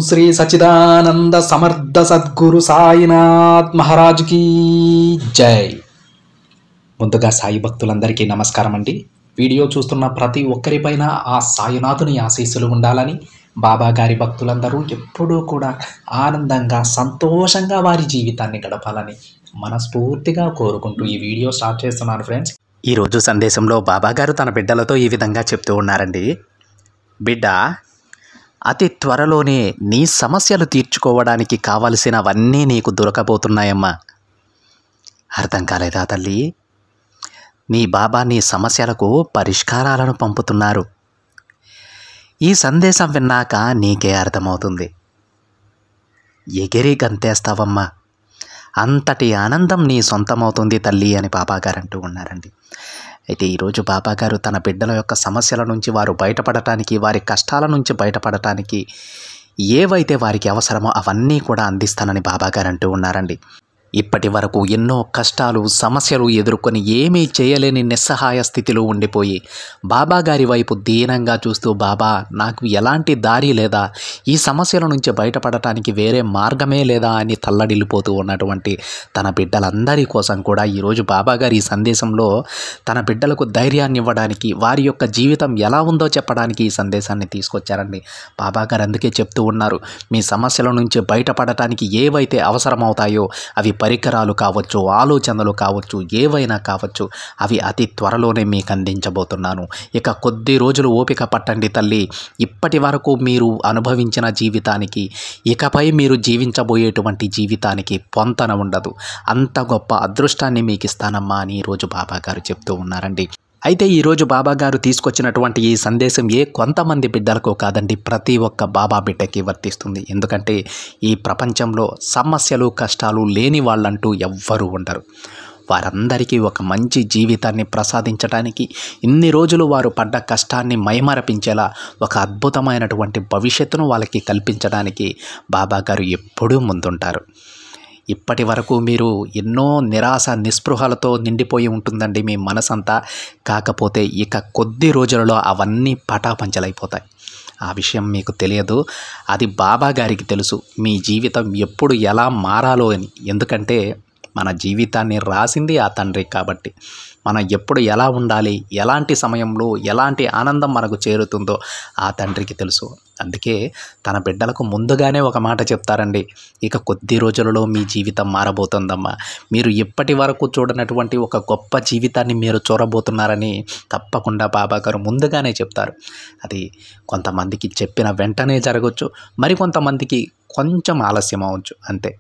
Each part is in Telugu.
శ్రీ సచిదానంద సమర్థ సద్గురు సాయినాథ్ మహారాజ్కి జై. ముందుగా సాయి భక్తులందరికీ నమస్కారం అండి. వీడియో చూస్తున్న ప్రతి ఒక్కరిపైన ఆ సాయినాథుని ఆశీస్సులు ఉండాలని, బాబా గారి భక్తులందరూ ఎప్పుడూ కూడా ఆనందంగా సంతోషంగా వారి జీవితాన్ని గడపాలని మనస్ఫూర్తిగా కోరుకుంటూ ఈ వీడియో స్టార్ట్ చేస్తున్నాను ఫ్రెండ్స్. ఈరోజు సందేశంలో బాబా గారు తన బిడ్డలతో ఈ విధంగా చెప్తూ ఉన్నారండి. బిడ్డ, అతి త్వరలోనే నీ సమస్యలు తీర్చుకోవడానికి కావలసినవన్నీ నీకు దొరకబోతున్నాయమ్మా. అర్థం కాలేదా తల్లి? నీ బాబా నీ సమస్యలకు పరిష్కారాలను పంపుతున్నారు. ఈ సందేశం విన్నాక నీకే అర్థమవుతుంది. ఎగిరి గంతేస్తావమ్మా, అంతటి ఆనందం నీ సొంతమవుతుంది తల్లి అని బాబాగారు అంటూ ఉన్నారండి. అయితే ఈరోజు బాబాగారు తన బిడ్డల యొక్క సమస్యల నుంచి వారు బయటపడటానికి, వారి కష్టాల నుంచి బయటపడటానికి ఏవైతే వారికి అవసరమో అవన్నీ కూడా అందిస్తానని బాబాగారు అంటూ ఉన్నారండి. ఇప్పటి వరకు ఎన్నో కష్టాలు, సమస్యలు ఎదుర్కొని ఏమీ చేయలేని నిస్సహాయ స్థితిలో ఉండిపోయి బాబాగారి వైపు దీనంగా చూస్తూ, బాబా నాకు ఎలాంటి దారి లేదా, ఈ సమస్యల నుంచి బయటపడటానికి వేరే మార్గమే లేదా అని తల్లడిల్లిపోతూ ఉన్నటువంటి తన బిడ్డలందరి కోసం కూడా ఈరోజు బాబాగారు ఈ సందేశంలో తన బిడ్డలకు ధైర్యాన్ని ఇవ్వడానికి, వారి యొక్క జీవితం ఎలా ఉందో చెప్పడానికి ఈ సందేశాన్ని తీసుకొచ్చారండి. బాబాగారు అందుకే చెప్తూ ఉన్నారు, మీ సమస్యల నుంచి బయటపడటానికి ఏవైతే అవసరమవుతాయో అవి పరికరాలు కావచ్చు, ఆలోచనలు కావచ్చు, ఏవైనా కావచ్చు, అవి అతి త్వరలోనే మీకు అందించబోతున్నాను. ఇక కొద్ది రోజులు ఓపిక పట్టండి తల్లి. ఇప్పటి వరకు మీరు అనుభవించిన జీవితానికి, ఇకపై మీరు జీవించబోయేటువంటి జీవితానికి పొంతన ఉండదు. అంత గొప్ప అదృష్టాన్ని మీకు ఇస్తానమ్మా అని ఈరోజు బాబాగారు చెప్తూ ఉన్నారండి. అయితే ఈరోజు బాబాగారు తీసుకొచ్చినటువంటి ఈ సందేశం కొంతమంది బిడ్డలకు కాదండి, ప్రతి ఒక్క బాబా బిడ్డకి వర్తిస్తుంది. ఎందుకంటే ఈ ప్రపంచంలో సమస్యలు, కష్టాలు లేని వాళ్ళంటూ ఎవ్వరూ ఉండరు. వారందరికీ ఒక మంచి జీవితాన్ని ప్రసాదించడానికి, ఇన్ని రోజులు వారు పడ్డ కష్టాన్ని మైమరపించేలా ఒక అద్భుతమైనటువంటి భవిష్యత్తును వాళ్ళకి కల్పించడానికి బాబాగారు ఎప్పుడూ ముందుంటారు. ఇప్పటి వరకు మీరు ఎన్నో నిరాశ, నిస్పృహలతో నిండిపోయి ఉంటుందండి మీ మనసంతా. కాకపోతే ఇక కొద్ది రోజులలో అవన్నీ పటాపంచలైపోతాయి. ఆ విషయం మీకు తెలియదు, అది బాబా గారికి తెలుసు. మీ జీవితం ఎప్పుడు ఎలా మారాలో అని. ఎందుకంటే మన జీవితాన్ని రాసింది ఆ తండ్రి కాబట్టి మనం ఎప్పుడు ఎలా ఉండాలి, ఎలాంటి సమయంలో ఎలాంటి ఆనందం మనకు చేరుతుందో ఆ తండ్రికి తెలుసు. అందుకే తన బిడ్డలకు ముందుగానే ఒక మాట చెప్తారండి, ఇక కొద్ది రోజులలో మీ జీవితం మారబోతుందమ్మా, మీరు ఇప్పటి వరకు చూడనటువంటి ఒక గొప్ప జీవితాన్ని మీరు చూడబోతున్నారని తప్పకుండా బాబాగారు ముందుగానే చెప్తారు. అది కొంతమందికి చెప్పిన వెంటనే జరగవచ్చు, మరికొంతమందికి కొంచెం ఆలస్యం అవ్వచ్చు, అంతే.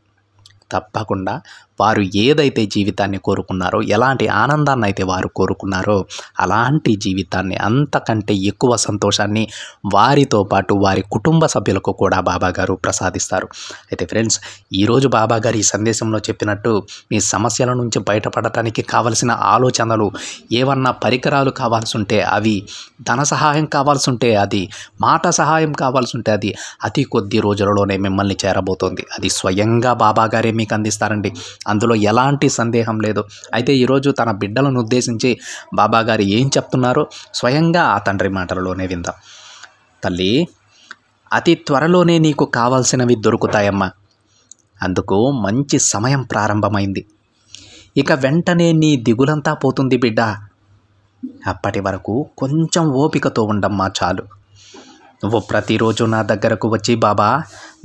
తప్పకుండా వారు ఏదైతే జీవితాన్ని కోరుకున్నారో, ఎలాంటి ఆనందాన్ని అయితే వారు కోరుకున్నారో అలాంటి జీవితాన్ని, అంతకంటే ఎక్కువ సంతోషాన్ని వారితో పాటు వారి కుటుంబ సభ్యులకు కూడా బాబాగారు ప్రసాదిస్తారు. అయితే ఫ్రెండ్స్, ఈరోజు బాబాగారు ఈ సందేశంలో చెప్పినట్టు మీ సమస్యల నుంచి బయటపడటానికి కావలసిన ఆలోచనలు, ఏమన్నా పరికరాలు కావాల్సి ఉంటే అవి, ధన సహాయం కావాల్సి ఉంటే అది, మాట సహాయం కావాల్సి ఉంటే అది అతి కొద్ది రోజులలోనే మిమ్మల్ని చేరబోతోంది. అది స్వయంగా బాబాగారే మీకు అందిస్తారండి, అందులో ఎలాంటి సందేహం లేదు. అయితే ఈరోజు తన బిడ్డలను ఉద్దేశించి బాబాగారు ఏం చెప్తున్నారో స్వయంగా ఆ తండ్రి మాటలలోనే విందాం. తల్లి, అతి త్వరలోనే నీకు కావాల్సినవి దొరుకుతాయమ్మా. అందుకు మంచి సమయం ప్రారంభమైంది. ఇక వెంటనే నీ దిగులంతా పోతుంది బిడ్డ. అప్పటి వరకు కొంచెం ఓపికతో ఉండమ్మా చాలు. నువ్వు ప్రతిరోజు నా దగ్గరకు వచ్చి, బాబా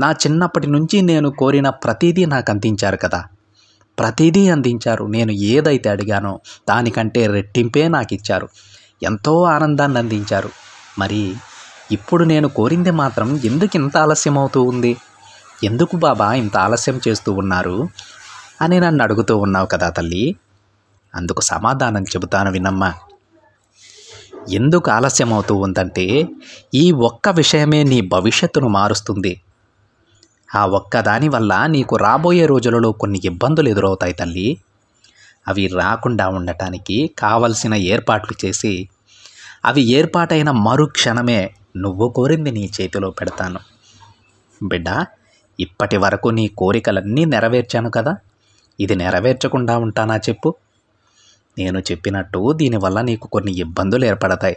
నా చిన్నప్పటి నుంచి నేను కోరిన ప్రతిదీ నాకు అందించారు కదా, ప్రతిదీ అందించారు, నేను ఏదైతే అడిగానో దానికంటే రెట్టింపే నాకు ఇచ్చారు, ఎంతో ఆనందాన్ని అందించారు, మరి ఇప్పుడు నేను కోరింది మాత్రం ఎందుకు ఇంత ఆలస్యం అవుతూ ఉంది, ఎందుకు బాబా ఇంత ఆలస్యం చేస్తూ ఉన్నారు అని నన్ను అడుగుతూ ఉన్నావు కదా తల్లి. అందుకు సమాధానం చెబుతాను వినమ్మా. ఎందుకు ఆలస్యం అవుతూ ఉందంటే ఈ ఒక్క విషయమే నీ భవిష్యత్తును మారుస్తుంది. ఆ ఒక్కదాని వల్ల నీకు రాబోయే రోజులలో కొన్ని ఇబ్బందులు ఎదురవుతాయి తల్లి. అవి రాకుండా ఉండటానికి కావలసిన ఏర్పాట్లు చేసి, అవి ఏర్పాటైన మరుక్షణమే నువ్వు కోరింది నీ చేతిలో పెడతాను. బిడ్డ, ఇప్పటి వరకు నీ కోరికలన్నీ నెరవేర్చాను కదా, ఇది నెరవేర్చకుండా ఉంటానా చెప్పు? నేను చెప్పినట్టు దీనివల్ల నీకు కొన్ని ఇబ్బందులు ఏర్పడతాయి.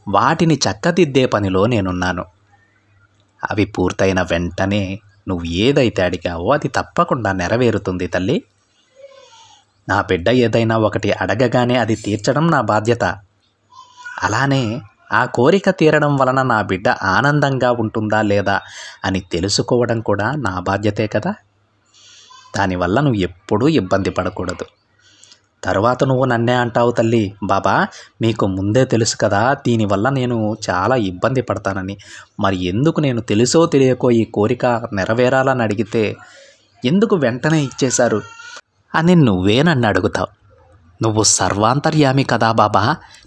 వాటిని చక్కదిద్దే పనిలో నేనున్నాను. అవి పూర్తయిన వెంటనే నువ్వు ఏదైతే అడిగావో అది తప్పకుండా నెరవేరుతుంది తల్లి. నా బిడ్డ ఏదైనా ఒకటి అడగగానే అది తీర్చడం నా బాధ్యత. అలానే ఆ కోరిక తీరడం వలన నా బిడ్డ ఆనందంగా ఉంటుందా లేదా అని తెలుసుకోవడం కూడా నా బాధ్యతే కదా. దానివల్ల నువ్వు ఎప్పుడూ ఇబ్బంది పడకూడదు. తర్వాత నువ్వు నన్నే అంటావు తల్లి, బాబా మీకు ముందే తెలుసు కదా దీనివల్ల నేను చాలా ఇబ్బంది పడతానని. మరి ఎందుకు నేను తెలుసో తెలియకో ఈ కోరిక నెరవేరాలని అడిగితే ఎందుకు వెంటనే ఇచ్చేశారు అని నువ్వే నన్ను అడుగుతావు. నువ్వు సర్వాంతర్యామి కదా బాబా,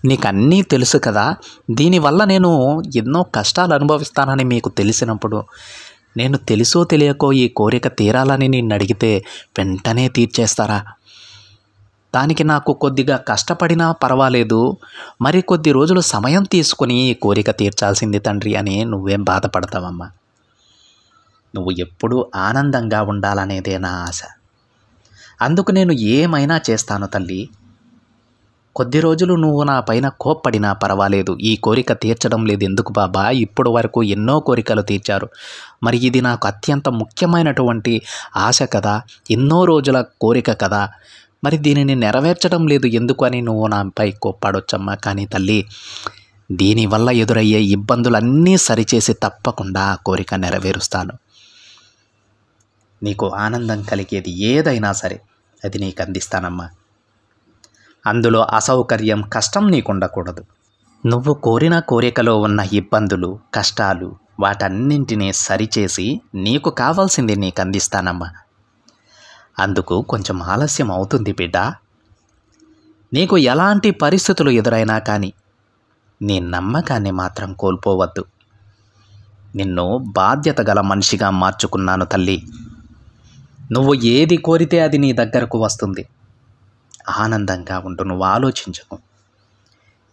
నీకన్నీ తెలుసు కదా. దీనివల్ల నేను ఎన్నో కష్టాలు అనుభవిస్తానని మీకు తెలిసినప్పుడు నేను తెలుసో తెలియకో ఈ కోరిక తీరాలని నిన్ను అడిగితే వెంటనే తీర్చేస్తారా? దానికి నాకు కొద్దిగా కష్టపడినా పర్వాలేదు, మరి కొద్ది రోజులు సమయం తీసుకుని ఈ కోరిక తీర్చాల్సింది తండ్రి అని నువ్వేం బాధపడతావమ్మా. నువ్వు ఎప్పుడూ ఆనందంగా ఉండాలనేదే నా ఆశ. అందుకు నేను ఏమైనా చేస్తాను తల్లి. కొద్ది రోజులు నువ్వు నా పైన కోప్పడినా పర్వాలేదు, ఈ కోరిక తీర్చడం లేదు ఎందుకు బాబా, ఇప్పుడు వరకు ఎన్నో కోరికలు తీర్చారు, మరి ఇది నాకు అత్యంత ముఖ్యమైనటువంటి ఆశ కదా, ఎన్నో రోజుల కోరిక కదా, మరి దీనిని నెరవేర్చడం లేదు ఎందుకు అని నువ్వు నాపై కోప్పాడొచ్చమ్మా. కానీ తల్లి, దీనివల్ల ఎదురయ్యే ఇబ్బందులన్నీ సరిచేసి తప్పకుండా ఆ కోరిక నెరవేరుస్తాను. నీకు ఆనందం కలిగేది ఏదైనా సరే అది నీకు అందిస్తానమ్మా. అందులో అసౌకర్యం, కష్టం నీకుండకూడదు. నువ్వు కోరిన కోరికలో ఉన్న ఇబ్బందులు, కష్టాలు వాటన్నింటినీ సరిచేసి నీకు కావాల్సింది నీకు అందిస్తానమ్మా. అందుకు కొంచెం ఆలస్యం అవుతుంది బిడ్డ. నీకు ఎలాంటి పరిస్థితులు ఎదురైనా కానీ నీ నమ్మకాన్ని మాత్రం కోల్పోవద్దు. నిన్ను బాధ్యత గల మనిషిగా మార్చుకున్నాను తల్లి. నువ్వు ఏది కోరితే అది నీ దగ్గరకు వస్తుంది. ఆనందంగా ఉంటూ నువ్వు ఆలోచించకు.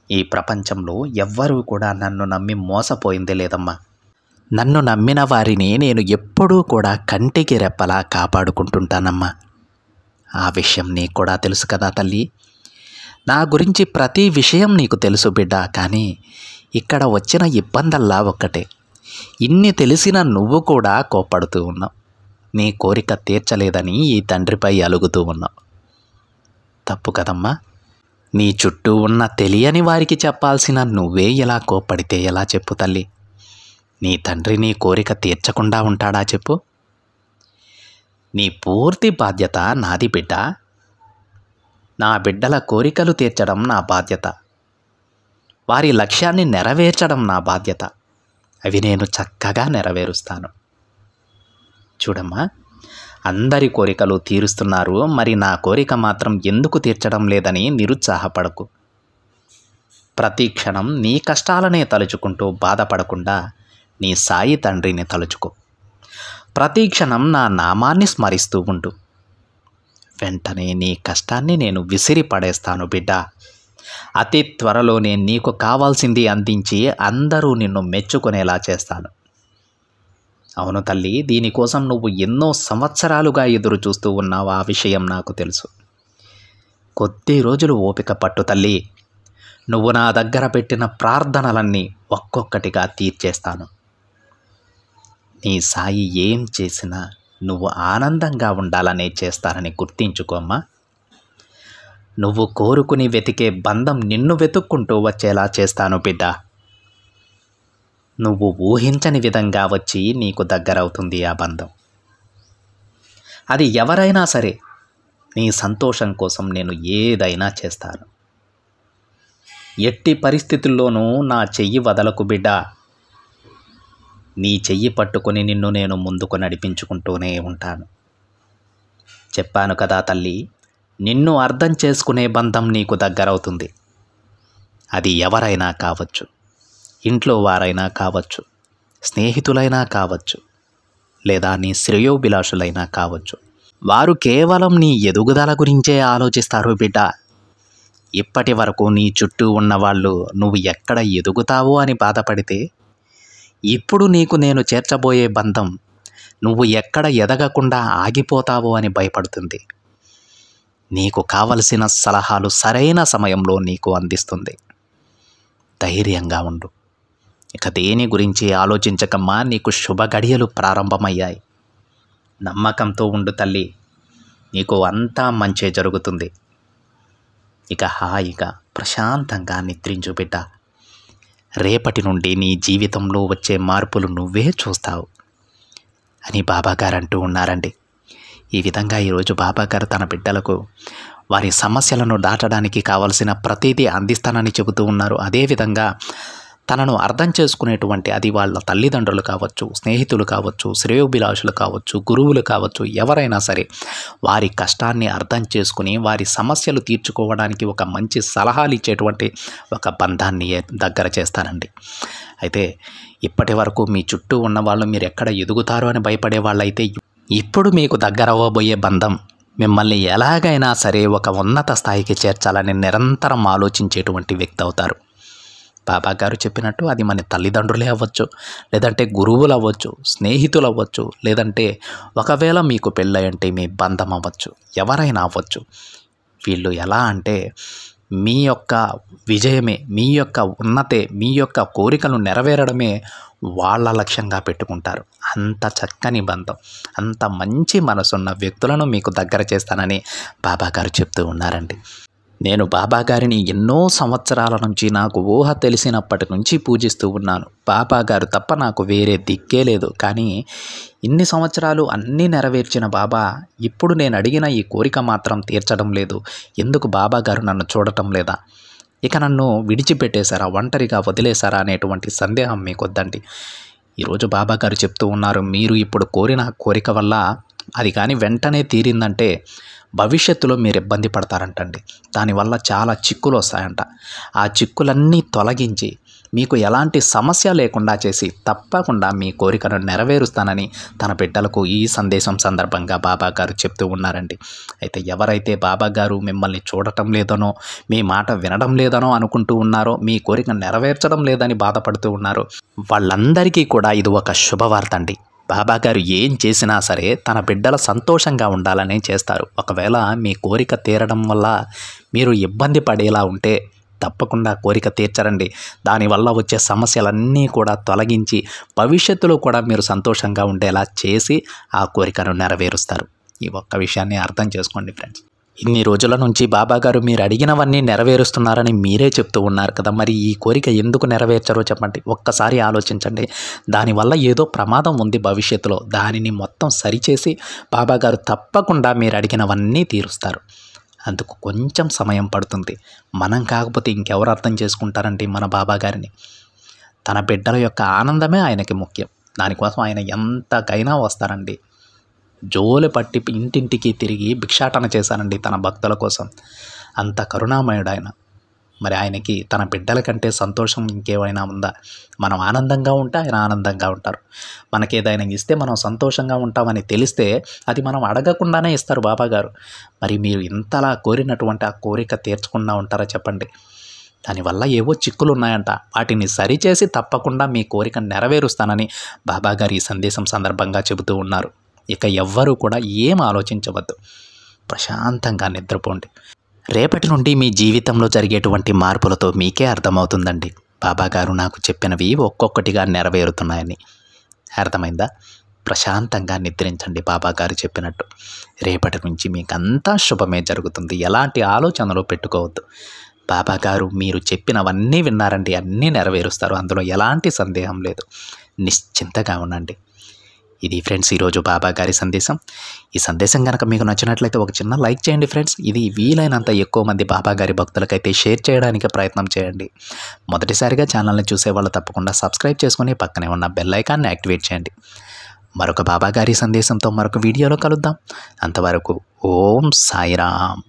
ఈ ప్రపంచంలో ఎవ్వరూ కూడా నన్ను నమ్మి మోసపోయిందే లేదమ్మా. నన్ను నమ్మిన వారిని నేను ఎప్పుడూ కూడా కంటికి రెప్పలా కాపాడుకుంటుంటానమ్మా. ఆ విషయం నీకు కూడా తెలుసు కదా తల్లి. నా గురించి ప్రతి విషయం నీకు తెలుసు బిడ్డ. కానీ ఇక్కడ వచ్చిన ఇబ్బందల్లా ఒక్కటే, ఇన్ని తెలిసిన నువ్వు కూడా కోప్పడుతూ ఉన్నావు. నీ కోరిక తీర్చలేదని ఈ తండ్రిపై అలుగుతూ ఉన్నావు. తప్పు కదమ్మా. నీ చుట్టూ ఉన్న తెలియని వారికి చెప్పాల్సిన నువ్వే ఇలా కోప్పడితే ఎలా చెప్పు తల్లి? నీ తండ్రి నీ కోరిక తీర్చకుండా ఉంటాడా చెప్పు? నీ పూర్తి బాధ్యత నాది బిడ్డ. నా బిడ్డల కోరికలు తీర్చడం నా బాధ్యత. వారి లక్ష్యాన్ని నెరవేర్చడం నా బాధ్యత. అవి నేను చక్కగా నెరవేరుస్తాను. చూడమ్మా, అందరి కోరికలు తీరుస్తున్నారు, మరి నా కోరిక మాత్రం ఎందుకు తీర్చడం లేదని నిరుత్సాహపడకు. ప్రతి క్షణం నీ కష్టాలనే తలుచుకుంటూ బాధపడకుండా నీ సాయి తండ్రిని తలుచుకో. ప్రతి క్షణం నా నామాన్ని స్మరిస్తూ ఉండు. వెంటనే నీ కష్టాన్ని నేను విసిరి పడేస్తాను బిడ్డ. అతి త్వరలోనే నీకు కావాల్సింది అందించి అందరూ నిన్ను మెచ్చుకునేలా చేస్తాను. అవును తల్లి, దీనికోసం నువ్వు ఎన్నో సంవత్సరాలుగా ఎదురు చూస్తూ ఉన్నావు. ఆ విషయం నాకు తెలుసు. కొద్ది రోజులు ఓపిక పట్టు తల్లి. నువ్వు నా దగ్గర పెట్టిన ప్రార్థనలన్నీ ఒక్కొక్కటిగా తీర్చేస్తాను. నీ సాయి ఏం చేసినా నువ్వు ఆనందంగా ఉండాలనే చేస్తానని గుర్తించుకోమ్మా. నువ్వు కోరుకుని వెతికే బంధం నిన్ను వెతుక్కుంటూ వచ్చేలా చేస్తాను బిడ్డ. నువ్వు ఊహించని విధంగా వచ్చి నీకు దగ్గరవుతుంది ఆ బంధం. అది ఎవరైనా సరే నీ సంతోషం కోసం నేను ఏదైనా చేస్తాను. ఎట్టి పరిస్థితుల్లోనూ నా చెయ్యి వదలకు బిడ్డ. నీ చెయ్యి పట్టుకొని నిన్ను నేను ముందుకు నడిపించుకుంటూనే ఉంటాను. చెప్పాను కదా తల్లి, నిన్ను అర్థం చేసుకునే బంధం నీకు దగ్గరవుతుంది. అది ఎవరైనా కావచ్చు, ఇంట్లో వారైనా కావచ్చు, స్నేహితులైనా కావచ్చు, లేదా నీ శ్రేయోభిలాషులైనా కావచ్చు. వారు కేవలం నీ ఎదుగుదల గురించే ఆలోచిస్తారు బిడ్డ. ఇప్పటి వరకు నీ చుట్టూ ఉన్నవాళ్ళు నువ్వు ఎక్కడ ఎదుగుతావో అని బాధపడితే, ఇప్పుడు నీకు నేను చేర్చబోయే బంధం నువ్వు ఎక్కడ ఎదగకుండా ఆగిపోతావో అని భయపడుతుంది. నీకు కావలసిన సలహాలు సరైన సమయంలో నీకు అందిస్తుంది. ధైర్యంగా ఉండు. ఇక దేని గురించి ఆలోచించకమ్మా, నీకు శుభ గడియలు ప్రారంభమయ్యాయి. నమ్మకంతో ఉండు తల్లి, నీకు అంతా మంచే జరుగుతుంది. ఇక హాయిగా ప్రశాంతంగా నిద్రించు బిడ్డ. రేపటి నుండి నీ జీవితంలో వచ్చే మార్పులు నువ్వే చూస్తావు అని బాబాగారు అంటూ ఉన్నారండి. ఈ విధంగా ఈరోజు బాబాగారు తన బిడ్డలకు వారి సమస్యలను దాటడానికి కావలసిన ప్రతిదీ అందిస్తానని చెబుతూ ఉన్నారు. అదేవిధంగా తనను అర్థం చేసుకునేటువంటి, అది వాళ్ళ తల్లిదండ్రులు కావచ్చు, స్నేహితులు కావచ్చు, శ్రేయోభిలాషులు కావచ్చు, గురువులు కావచ్చు, ఎవరైనా సరే వారి కష్టాన్ని అర్థం చేసుకుని వారి సమస్యలు తీర్చుకోవడానికి ఒక మంచి సలహాలు ఇచ్చేటువంటి ఒక బంధాన్ని దగ్గర చేస్తానండి. అయితే ఇప్పటి వరకు మీ చుట్టూ ఉన్న వాళ్ళు మీరు ఎక్కడ ఎదుగుతారో అని భయపడే వాళ్ళైతే ఇప్పుడు మీకు దగ్గర అవ్వబోయే బంధం మిమ్మల్ని ఎలాగైనా సరే ఒక ఉన్నత స్థాయికి చేర్చాలని నిరంతరం ఆలోచించేటువంటి వ్యక్తి అవుతారు. బాబాగారు చెప్పినట్టు అది మన తల్లిదండ్రులే అవ్వచ్చు, లేదంటే గురువులు అవ్వచ్చు, స్నేహితులు అవ్వచ్చు, లేదంటే ఒకవేళ మీకు పెళ్ళంటే మీ బంధం అవ్వచ్చు, ఎవరైనా అవ్వచ్చు. వీళ్ళు ఎలా అంటే మీ యొక్క విజయమే, మీ యొక్క ఉన్నతే, మీ యొక్క కోరికలు నెరవేరడమే వాళ్ళ లక్ష్యంగా పెట్టుకుంటారు. అంత చక్కని బంధం, అంత మంచి మనసున్న వ్యక్తులను మీకు దగ్గర చేస్తానని బాబాగారు చెప్తూ ఉన్నారండి. నేను బాబాగారిని ఎన్నో సంవత్సరాల నుంచి, నాకు ఊహ తెలిసినప్పటి నుంచి పూజిస్తూ ఉన్నాను. బాబాగారు తప్ప నాకు వేరే దిక్కే లేదు. కానీ ఇన్ని సంవత్సరాలు అన్నీ నెరవేర్చిన బాబా ఇప్పుడు నేను అడిగిన ఈ కోరిక మాత్రం తీర్చడం లేదు. ఎందుకు బాబాగారు నన్ను చూడటం లేదా? ఇక నన్ను విడిచిపెట్టేశారా, ఒంటరిగా వదిలేశారా అనేటువంటి సందేహం మీకొద్దండి. ఈరోజు బాబాగారు చెప్తూ ఉన్నారు, మీరు ఇప్పుడు కోరిన కోరిక వల్ల అది కానీ వెంటనే తీరిందంటే భవిష్యత్తులో మీరు ఇబ్బంది పడతారంటండి. దానివల్ల చాలా చిక్కులు వస్తాయంట. ఆ చిక్కులన్నీ తొలగించి మీకు ఎలాంటి సమస్య లేకుండా చేసి తప్పకుండా మీ కోరికను నెరవేరుస్తానని తన బిడ్డలకు ఈ సందేశం సందర్భంగా బాబాగారు చెప్తూ ఉన్నారండి. అయితే ఎవరైతే బాబాగారు మిమ్మల్ని చూడటం లేదనో, మీ మాట వినడం లేదనో అనుకుంటూ ఉన్నారో, మీ కోరిక నెరవేర్చడం లేదని బాధపడుతూ ఉన్నారో వాళ్ళందరికీ కూడా ఇది ఒక శుభవార్త అండి. బాబాగారు ఏం చేసినా సరే తన బిడ్డల సంతోషంగా ఉండాలనే చేస్తారు. ఒకవేళ మీ కోరిక తీరడం వల్ల మీరు ఇబ్బంది పడేలా ఉంటే తప్పకుండా కోరిక తీర్చరండి. దానివల్ల వచ్చే సమస్యలన్నీ కూడా తొలగించి భవిష్యత్తులో కూడా మీరు సంతోషంగా ఉండేలా చేసి ఆ కోరికను నెరవేరుస్తారు. ఈ ఒక్క విషయాన్ని అర్థం చేసుకోండి ఫ్రెండ్స్. ఇన్ని రోజుల నుంచి బాబాగారు మీరు అడిగినవన్నీ నెరవేరుస్తున్నారని మీరే చెప్తూ ఉన్నారు కదా, మరి ఈ కోరిక ఎందుకు నెరవేర్చరో చెప్పండి. ఒక్కసారి ఆలోచించండి. దానివల్ల ఏదో ప్రమాదం ఉంది భవిష్యత్తులో. దానిని మొత్తం సరిచేసి బాబాగారు తప్పకుండా మీరు అడిగినవన్నీ తీరుస్తారు. అందుకు కొంచెం సమయం పడుతుంది. మనం కాకపోతే ఇంకెవరు అర్థం చేసుకుంటారండి మన బాబాగారిని? తన బిడ్డల యొక్క ఆనందమే ఆయనకి ముఖ్యం. దానికోసం ఆయన ఎంతకైనా వస్తారండి. జోలు పట్టి ఇంటింటికి తిరిగి భిక్షాటన చేశానండి తన భక్తుల కోసం. అంత కరుణామయుడు ఆయన. మరి ఆయనకి తన బిడ్డల కంటే సంతోషం ఇంకేమైనా ఉందా? మనం ఆనందంగా ఉంటే ఆయన ఆనందంగా ఉంటారు. మనకి ఏదైనా ఇస్తే మనం సంతోషంగా ఉంటామని తెలిస్తే అది మనం అడగకుండానే ఇస్తారు బాబాగారు. మరి మీరు ఇంతలా కోరినటువంటి ఆ కోరిక తీర్చకుండా ఉంటారా చెప్పండి? దానివల్ల ఏవో చిక్కులు ఉన్నాయంట. వాటిని సరిచేసి తప్పకుండా మీ కోరిక నెరవేరుస్తానని బాబాగారు ఈ సందేశం సందర్భంగా చెబుతూ ఉన్నారు. ఇక ఎవ్వరూ కూడా ఏం ఆలోచించవద్దు. ప్రశాంతంగా నిద్రపోండి. రేపటి నుండి మీ జీవితంలో జరిగేటువంటి మార్పులతో మీకే అర్థమవుతుందండి. బాబాగారు నాకు చెప్పినవి ఒక్కొక్కటిగా నెరవేరుతున్నాయని. అర్థమైందా? ప్రశాంతంగా నిద్రించండి బాబాగారు చెప్పినట్టు. రేపటి నుంచి మీకంతా శుభమే జరుగుతుంది. ఎలాంటి ఆలోచనలు పెట్టుకోవద్దు. బాబాగారు మీరు చెప్పినవన్నీ విన్నారండి, అన్నీ నెరవేరుస్తారు. అందులో ఎలాంటి సందేహం లేదు. నిశ్చింతగా ఉండండి. ఇది ఫ్రెండ్స్ ఈరోజు బాబాగారి సందేశం. ఈ సందేశం కనుక మీకు నచ్చినట్లయితే ఒక చిన్న లైక్ చేయండి ఫ్రెండ్స్. ఇది వీలైనంత ఎక్కువ మంది బాబాగారి భక్తులకైతే షేర్ చేయడానికి ప్రయత్నం చేయండి. మొదటిసారిగా ఛానల్ని చూసేవాళ్ళు తప్పకుండా సబ్స్క్రైబ్ చేసుకుని పక్కనే ఉన్న బెల్ ఐకాన్ని యాక్టివేట్ చేయండి. మరొక బాబాగారి సందేశంతో మరొక వీడియోలో కలుద్దాం. అంతవరకు ఓం సాయిరామ్.